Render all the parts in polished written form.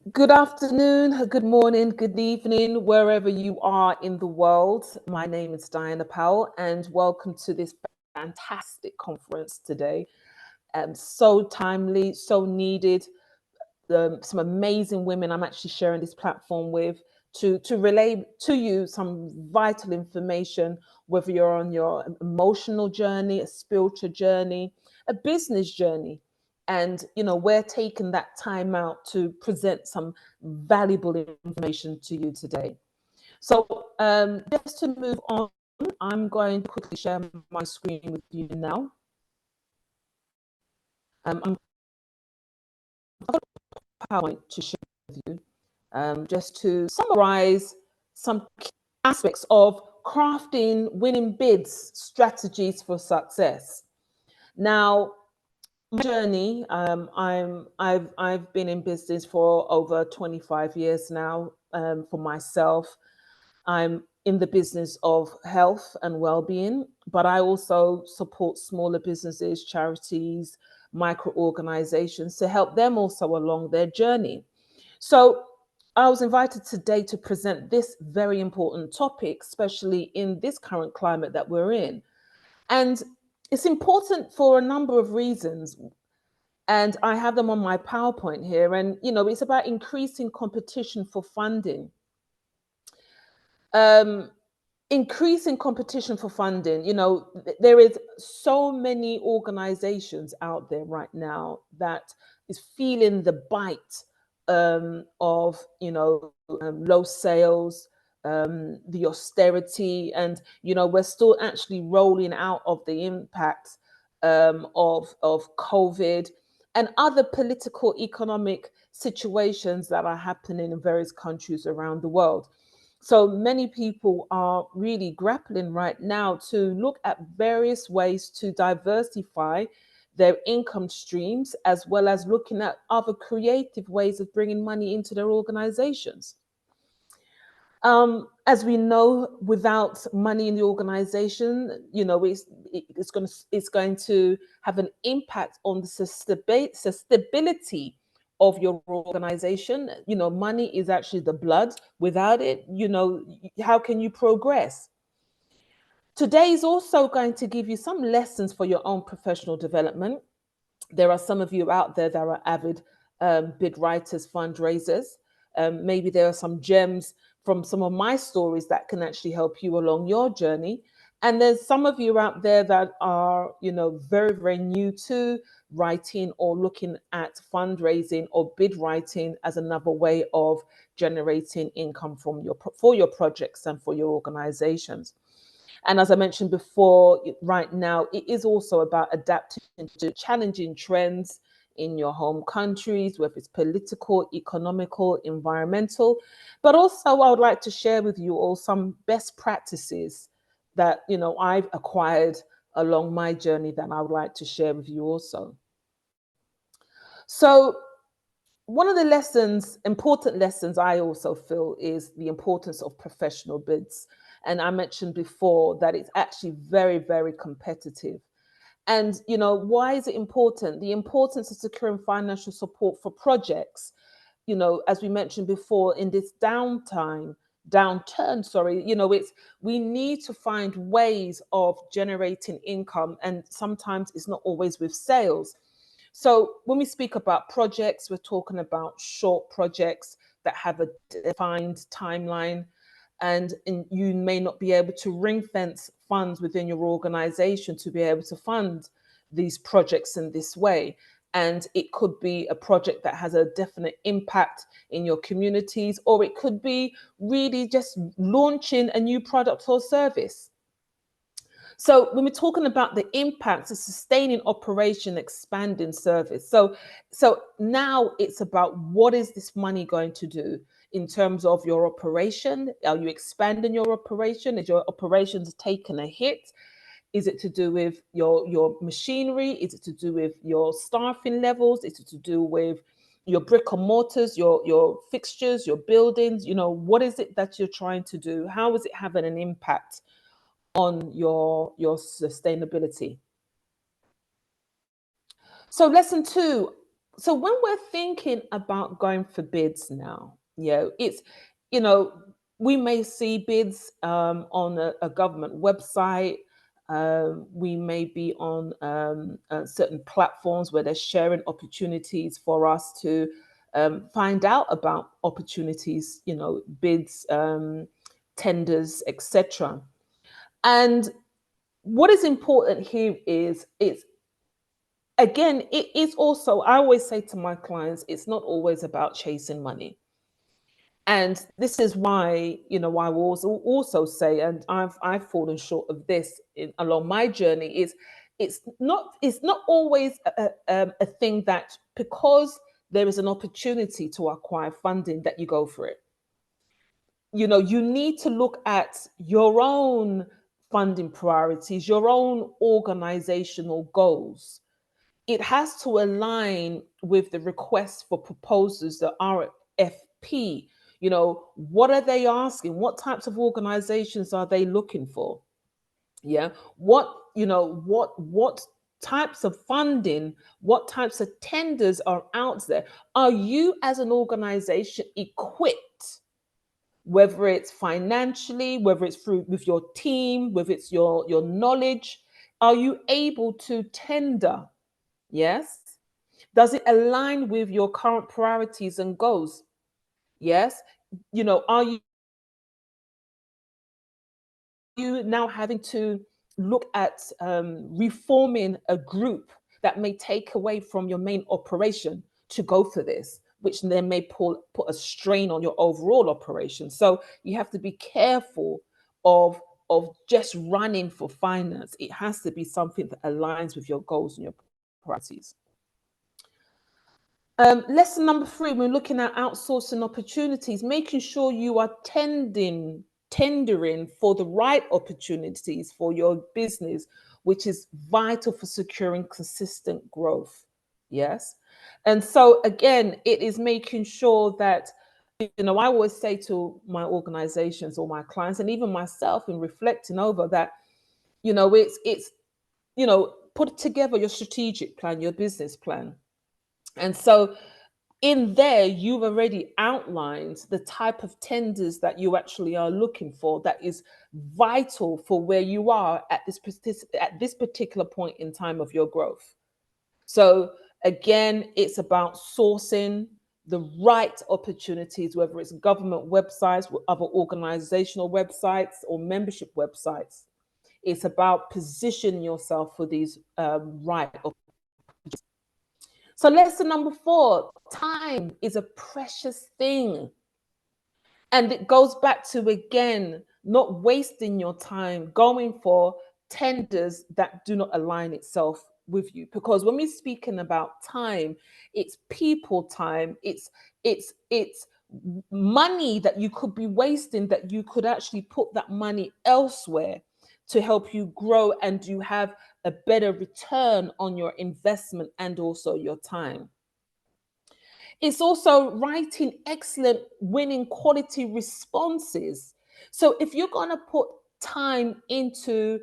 Good afternoon, good morning, good evening, wherever you are in the world. My name is Diana Powell, and welcome to this fantastic conference today. So timely, so needed. Some amazing women I'm actually sharing this platform with to relay to you some vital information, whether you're on your emotional journey, a spiritual journey, a business journey. And we're taking that time out to present some valuable information to you today. So just to move on, I'm going to quickly share my screen with you now. I'm PowerPoint to share with you, just to summarize some key aspects of crafting winning bids strategies for success. Now, my journey, I've been in business for over 25 years now. For myself, I'm in the business of health and well-being, but I also support smaller businesses, charities, micro organizations to help them also along their journey. So I was invited today to present this very important topic, especially in this current climate that we're in. And it's important for a number of reasons. And I have them on my PowerPoint here. And, it's about increasing competition for funding. Um, Increasing competition for funding. There is so many organizations out there right now that is feeling the bite of low sales, the austerity, and we're still actually rolling out of the impact of COVID and other political economic situations that are happening in various countries around the world. So many people are really grappling right now to look at various ways to diversify their income streams, as well as looking at other creative ways of bringing money into their organizations. As we know, without money in the organization, it's going to have an impact on the sustainability of your organization. Money is actually the blood. Without it, how can you progress? Today is also going to give you some lessons for your own professional development. There are some of you out there that are avid bid writers, fundraisers. Maybe there are some gems from some of my stories that can actually help you along your journey. And there's some of you out there that are, very, very new to writing or looking at fundraising or bid writing as another way of generating income for your projects and for your organizations. And as I mentioned before, right now, it is also about adapting to challenging trends in your home countries, whether it's political, economical, environmental. But also, I would like to share with you all some best practices that, I've acquired along my journey that I would like to share with you also. So, one of the important lessons I also feel is the importance of professional bids. And I mentioned before that it's actually very, very competitive. And, why is it important? The importance of securing financial support for projects, as we mentioned before, in this downturn, sorry, we need to find ways of generating income. And sometimes it's not always with sales. So when we speak about projects, we're talking about short projects that have a defined timeline, and you may not be able to ring fence funds within your organization to be able to fund these projects in this way. And it could be a project that has a definite impact in your communities, or it could be really just launching a new product or service. So when we're talking about the impacts of sustaining operation, expanding service. So now it's about what is this money going to do in terms of your operation? Are you expanding your operation? Is your operations taking a hit? Is it to do with your machinery? Is it to do with your staffing levels? Is it to do with your brick and mortars, your fixtures, your buildings? What is it that you're trying to do? How is it having an impact on your sustainability? So lesson two, So when we're thinking about going for bids now, it's, you know, we may see bids on a government website. We may be on certain platforms where they're sharing opportunities for us to find out about opportunities, bids, tenders, etc. And what is important here is it's, again, it is also, I always say to my clients, it's not always about chasing money. And this is why, I will also say, and I've fallen short of this along my journey, is it's not always a thing that because there is an opportunity to acquire funding that you go for it. You need to look at your own funding priorities, your own organizational goals. It has to align with the request for proposals, the RFP. What are they asking? What types of organizations are they looking for? Yeah. What types of funding, what types of tenders are out there? Are you as an organization equipped, whether it's financially, whether it's through with your team, whether it's your knowledge? Are you able to tender? Yes. Does it align with your current priorities and goals? Yes. Are you now having to look at reforming a group that may take away from your main operation to go for this, which then may put a strain on your overall operation? So you have to be careful of just running for finance. It has to be something that aligns with your goals and your priorities. Lesson number 3, we're looking at outsourcing opportunities, making sure you are tendering for the right opportunities for your business, which is vital for securing consistent growth. Yes. And so again, it is making sure that, I always say to my organizations or my clients and even myself in reflecting over that, it's put together your strategic plan, your business plan. And so in there, you've already outlined the type of tenders that you actually are looking for that is vital for where you are at this particular point in time of your growth. So again, it's about sourcing the right opportunities, whether it's government websites, other organizational websites, or membership websites. It's about positioning yourself for these right opportunities. So lesson number 4, time is a precious thing. And it goes back to, again, not wasting your time going for tenders that do not align itself with you. Because when we're speaking about time, it's people time, it's money that you could be wasting, that you could actually put that money elsewhere to help you grow and you have a better return on your investment and also your time. It's also writing excellent, winning quality responses. So if you're going to put time into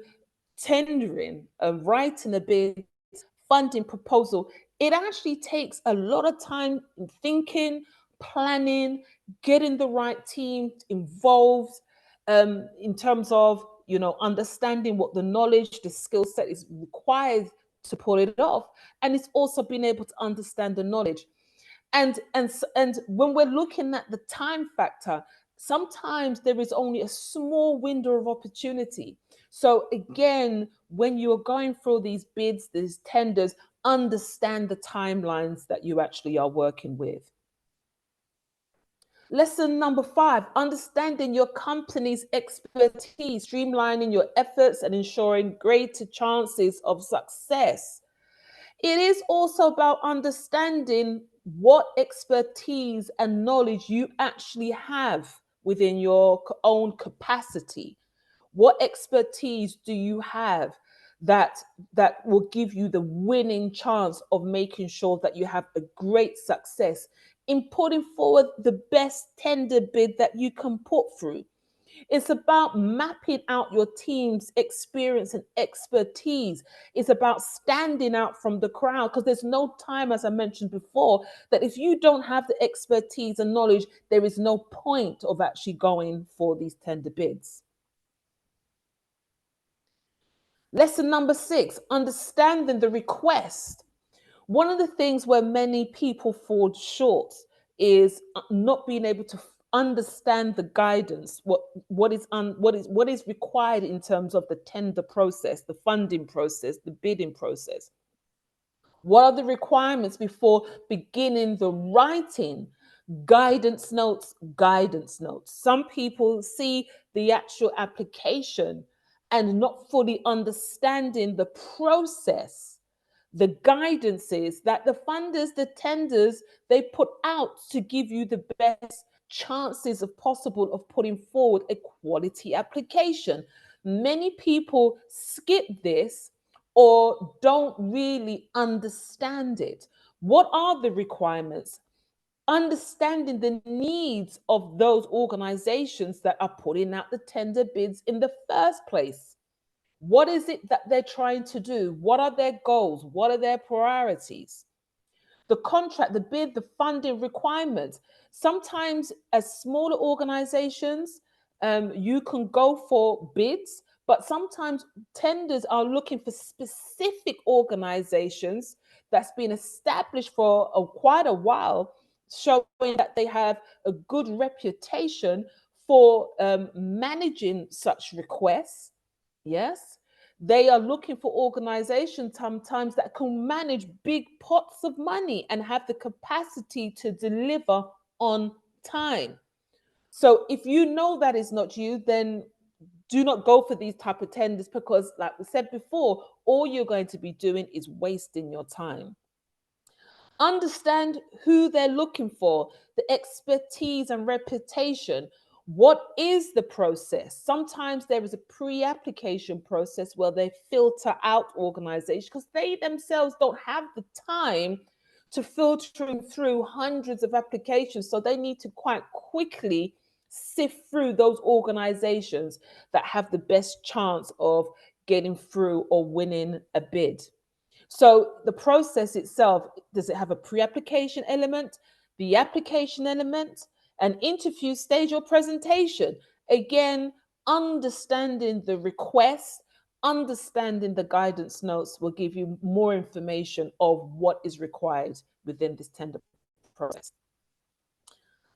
tendering, writing a bid, funding proposal, it actually takes a lot of time thinking, planning, getting the right team involved, in terms of understanding what the knowledge, the skill set is required to pull it off, and it's also being able to understand the knowledge. And when we're looking at the time factor, sometimes there is only a small window of opportunity. So again, when you're going through these bids, these tenders, understand the timelines that you actually are working with. Lesson number 5, understanding your company's expertise, streamlining your efforts and ensuring greater chances of success. It is also about understanding what expertise and knowledge you actually have within your own capacity. What expertise do you have that will give you the winning chance of making sure that you have a great success in putting forward the best tender bid that you can put through? It's about mapping out your team's experience and expertise. It's about standing out from the crowd because there's no time, as I mentioned before, that if you don't have the expertise and knowledge, there is no point of actually going for these tender bids. Lesson number 6, understanding the request. One of the things where many people fall short is not being able to understand the guidance, what is required in terms of the tender process, the funding process, the bidding process. What are the requirements before beginning the writing? Guidance notes, guidance notes. Some people see the actual application and not fully understanding the process, the guidances that the funders, the tenders, they put out to give you the best chances of possible of putting forward a quality application. Many people skip this or don't really understand it. What are the requirements? Understanding the needs of those organizations that are putting out the tender bids in the first place. What is it that they're trying to do? What are their goals? What are their priorities? The contract, the bid, the funding requirements. Sometimes, as smaller organizations, you can go for bids, but sometimes tenders are looking for specific organizations that's been established for quite a while, showing that they have a good reputation for managing such requests. Yes. They are looking for organizations sometimes that can manage big pots of money and have the capacity to deliver on time. So if you know that is not you, then do not go for these type of tenders because, like we said before, all you're going to be doing is wasting your time. Understand who they're looking for, the expertise and reputation. What is the process? Sometimes there is a pre-application process where they filter out organizations because they themselves don't have the time to filtering through hundreds of applications. So they need to quite quickly sift through those organizations that have the best chance of getting through or winning a bid. So the process itself, does it have a pre-application element, the application element, an interview stage or presentation? Again, understanding the request, understanding the guidance notes will give you more information of what is required within this tender process.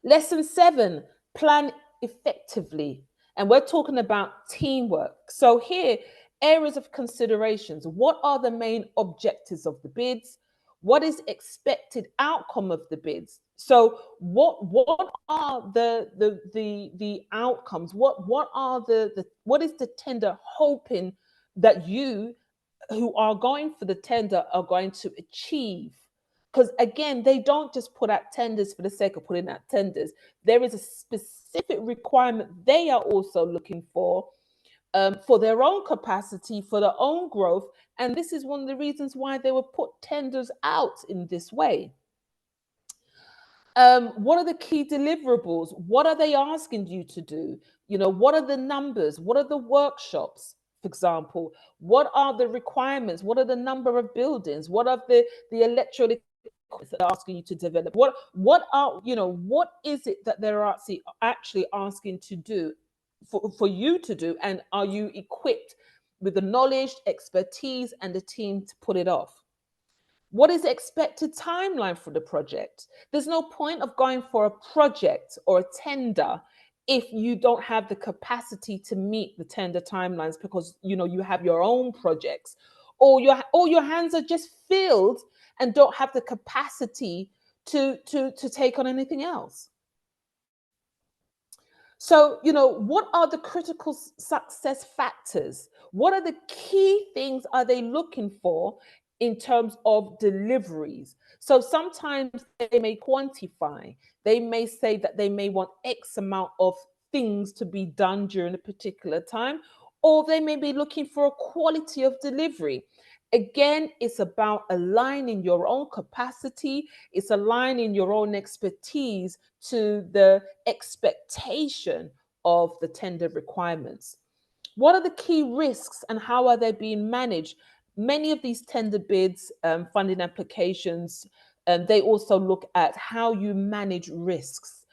Lesson 7, plan effectively. And we're talking about teamwork. So here, areas of considerations. What are the main objectives of the bids? What is expected outcome of the bids? So what are the outcomes? What are the what is the tender hoping that you who are going for the tender are going to achieve? Because again, they don't just put out tenders for the sake of putting out tenders. There is a specific requirement they are also looking for their own capacity, for their own growth. And this is one of the reasons why they were put tenders out in this way. What are the key deliverables? What are they asking you to do? You know, what are the numbers? What are the workshops, for example? What are the requirements? What are the number of buildings? What are the electronic that they're asking you to develop? What are, you know, what is it that they're actually asking to do for you to do? And are you equipped with the knowledge, expertise, and the team to put it off? What is the expected timeline for the project? There's no point of going for a project or a tender if you don't have the capacity to meet the tender timelines because you know you have your own projects or your hands are just filled and don't have the capacity to take on anything else. So, you know, what are the critical success factors? What are the key things are they looking for in terms of deliveries? So sometimes they may quantify. They may say that they may want X amount of things to be done during a particular time, or they may be looking for a quality of delivery. Again, it's about aligning your own capacity, it's aligning your own expertise to the expectation of the tender requirements. What are the key risks and how are they being managed? Many of these tender bids, funding applications, they also look at how you manage risks,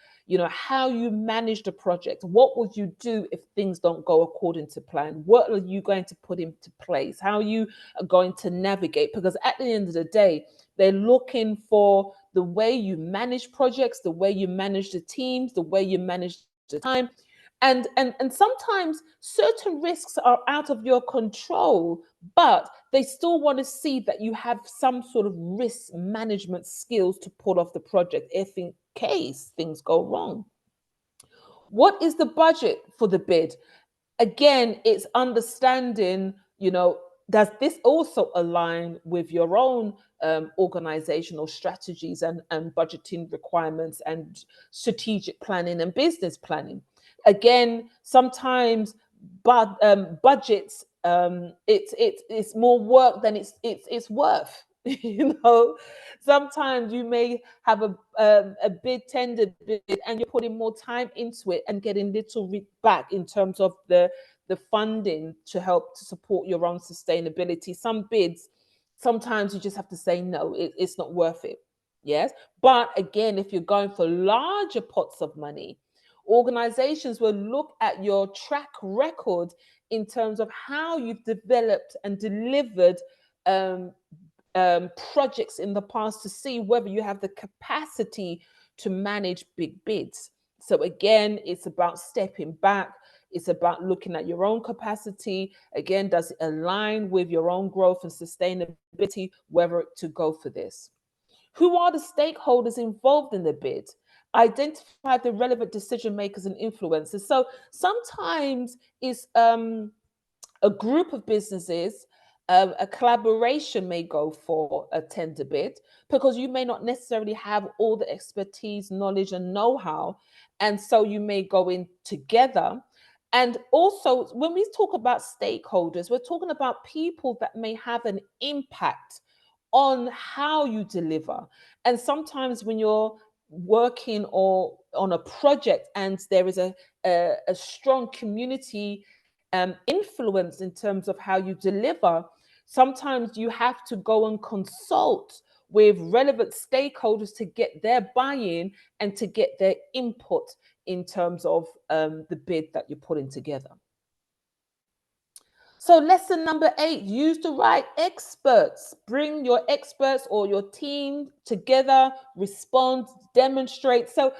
how you manage the project. What would you do if things don't go according to plan? What are you going to put into place? How you are going to navigate? Because at the end of the day, they're looking for the way you manage projects, the way you manage the teams, the way you manage the time. And sometimes certain risks are out of your control, but they still want to see that you have some sort of risk management skills to pull off the project if in case things go wrong. What is the budget for the bid? Again, it's understanding, does this also align with your own organizational strategies and budgeting requirements and strategic planning and business planning? Again, sometimes budgets, it's more work than it's worth. Sometimes you may have a bid tender bid and you're putting more time into it and getting little back in terms of the funding to help to support your own sustainability. Some bids, sometimes you just have to say no, it's not worth it. Yes, but again, if you're going for larger pots of money, organizations will look at your track record in terms of how you've developed and delivered projects in the past to see whether you have the capacity to manage big bids. So again, it's about stepping back. It's about looking at your own capacity. Again, does it align with your own growth and sustainability, whether to go for this? Who are the stakeholders involved in the bid? Identify the relevant decision makers and influencers. So sometimes it's a group of businesses, a collaboration may go for a tender bid because you may not necessarily have all the expertise, knowledge, and know-how. And so you may go in together. And also, when we talk about stakeholders, we're talking about people that may have an impact on how you deliver. And sometimes when you're working or on a project and there is a strong community influence in terms of how you deliver, sometimes you have to go and consult with relevant stakeholders to get their buy-in and to get their input in terms of the bid that you're putting together. So lesson number 8, use the right experts. Bring your experts or your team together, respond, demonstrate. So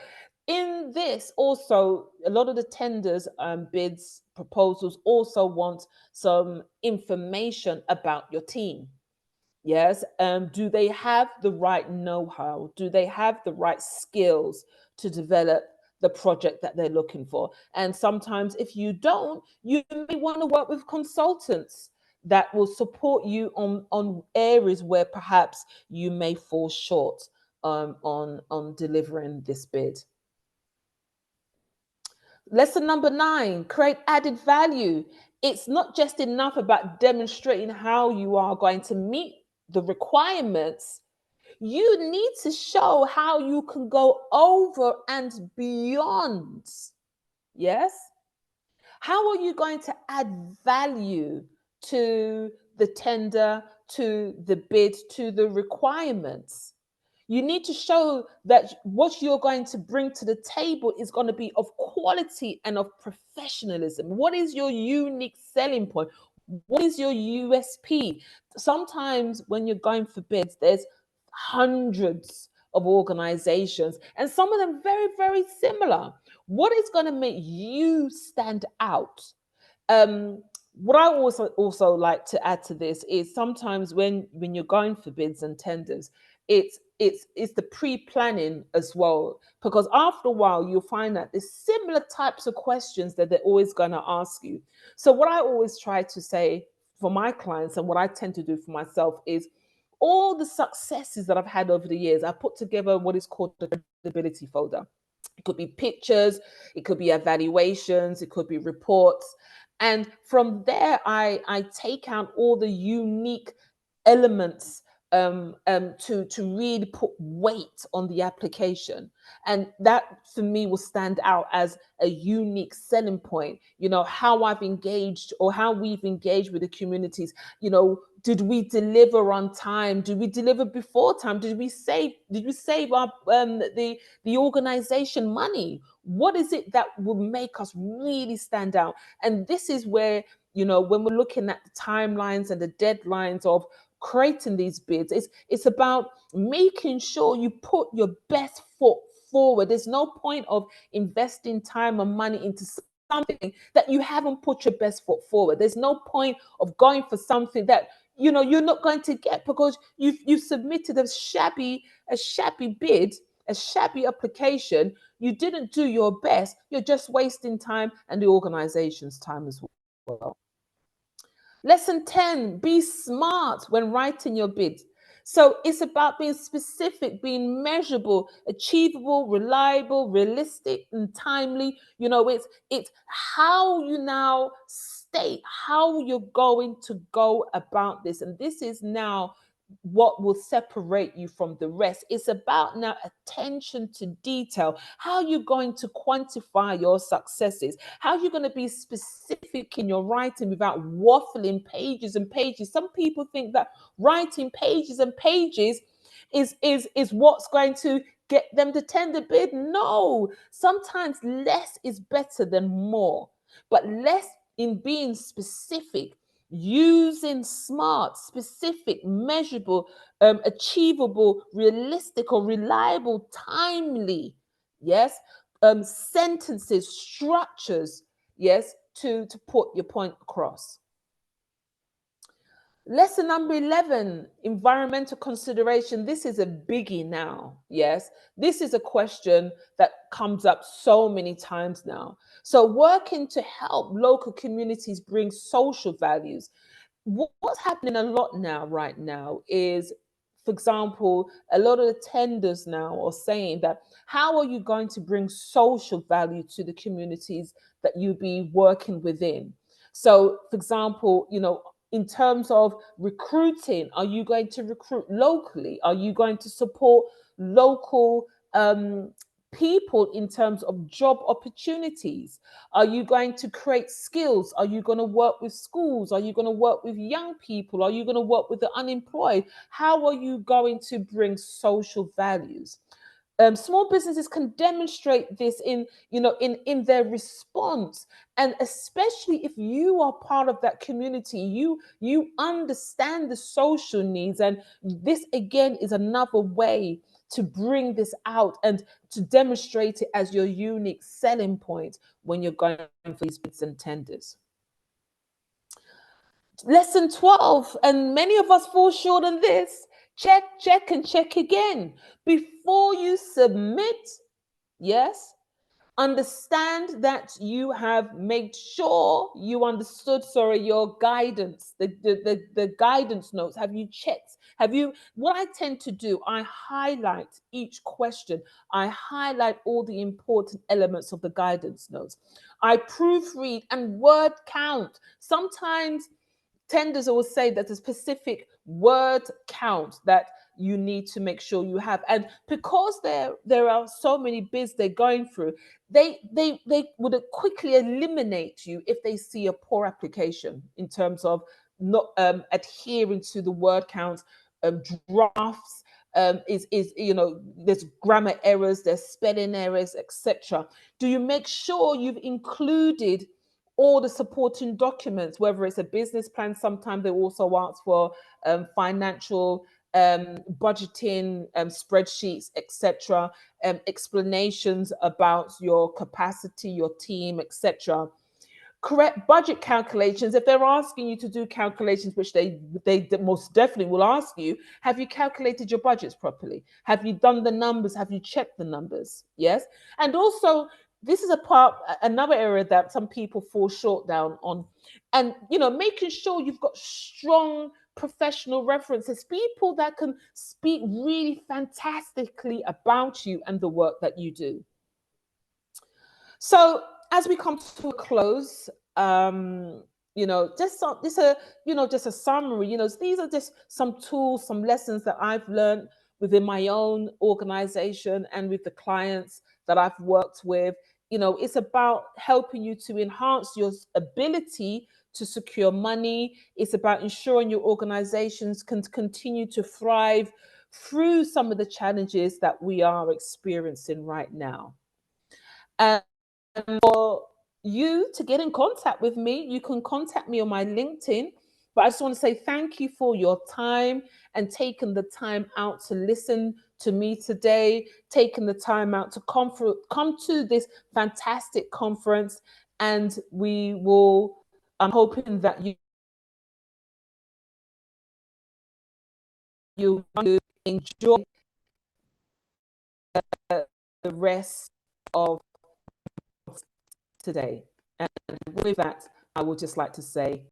in this also, a lot of the tenders, bids, proposals also want some information about your team. Yes. Do they have the right know-how? Do they have the right skills to develop the project that they're looking for? And sometimes if you don't, you may want to work with consultants that will support you on areas where perhaps you may fall short on delivering this bid. Lesson number 9, create added value. It's not just enough about demonstrating how you are going to meet the requirements. You need to show how you can go over and beyond. Yes? How are you going to add value to the tender, to the bid, to the requirements? You need to show that what you're going to bring to the table is going to be of quality and of professionalism. What is your unique selling point? What is your USP? Sometimes when you're going for bids, there's hundreds of organizations and some of them very, very similar. What is going to make you stand out? What I also like to add to this is sometimes when you're going for bids and tenders, it's the pre-planning as well, because after a while you'll find that there's similar types of questions that they're always going to ask you. So what I always try to say for my clients and what I tend to do for myself is all the successes that I've had over the years, I put together what is called the credibility folder. It could be pictures, it could be evaluations, it could be reports. And from there, I take out all the unique elements to really put weight on the application. And that for me will stand out as a unique selling point. You know, how I've engaged or how we've engaged with the communities. You know, did we deliver on time? Did we deliver before time? Did we save our the organization money? What is it that will make us really stand out? And this is where, you know, when we're looking at the timelines and the deadlines of creating these bids, it's about making sure you put your best foot forward. There's no point of investing time and money into something that you haven't put your best foot forward. There's no point of going for something that, you know, you're not going to get because you've submitted a shabby bid, a shabby application. You didn't do your best. You're just wasting time and the organization's time as well. Lesson 10, be smart when writing your bid. So it's about being specific, being measurable, achievable, reliable, realistic, and timely. You know, it's how you now state how you're going to go about this. And this is now what will separate you from the rest. It's about now attention to detail. How are you going to quantify your successes? How are you going to be specific in your writing without waffling pages and pages? Some people think that writing pages and pages is what's going to get them to tender bid. No, sometimes less is better than more, but less in being specific, using smart, specific, measurable, achievable, realistic, or reliable, timely, yes, sentences, structures, yes, to put your point across. Lesson number 11, environmental consideration. This is a biggie now. Yes, this is a question that comes up so many times now. So, working to help local communities bring social values. What's happening a lot now, right now, is, for example, a lot of the tenders now are saying that how are you going to bring social value to the communities that you be working within? So, for example, you know, in terms of recruiting, are you going to recruit locally? Are you going to support local people in terms of job opportunities? Are you going to create skills? Are you going to work with schools? Are you going to work with young people? Are you going to work with the unemployed? How are you going to bring social values? Small businesses can demonstrate this in, you know, in their response, and especially if you are part of that community, you understand the social needs, and this again is another way to bring this out and to demonstrate it as your unique selling point when you're going for these bids and tenders. Lesson 12, and many of us fall short on this. Check, check, and check again. Before you submit, yes, understand that you have made sure you understood, sorry, your guidance, the guidance notes. Have you checked? Have you, what I tend to do, I highlight each question. I highlight all the important elements of the guidance notes. I proofread and word count. Sometimes tenders will say that a specific word count that you need to make sure you have, and because there are so many bids they're going through, they would quickly eliminate you if they see a poor application in terms of not adhering to the word count. Drafts, is, you know, there's grammar errors, there's spelling errors, etc. Do you make sure you've included all the supporting documents, whether it's a business plan? Sometimes they also ask for financial budgeting spreadsheets, etc., explanations about your capacity, your team, etc. Correct budget calculations. If they're asking you to do calculations, which they most definitely will ask you, have you calculated your budgets properly? Have you done the numbers? Have you checked the numbers? Yes. And also, this is another area that some people fall short down on, and, you know, making sure you've got strong professional references, people that can speak really fantastically about you and the work that you do. So as we come to a close, just a summary. These are just some tools, some lessons that I've learned within my own organization and with the clients that I've worked with. It's about helping you to enhance your ability to secure money. It's about ensuring your organizations can continue to thrive through some of the challenges that we are experiencing right now. And for you to get in contact with me, you can contact me on my LinkedIn. But I just want to say thank you for your time and taking the time out to listen to me today, taking the time out to come to this fantastic conference. And I'm hoping that you enjoy the rest of today. And with that, I would just like to say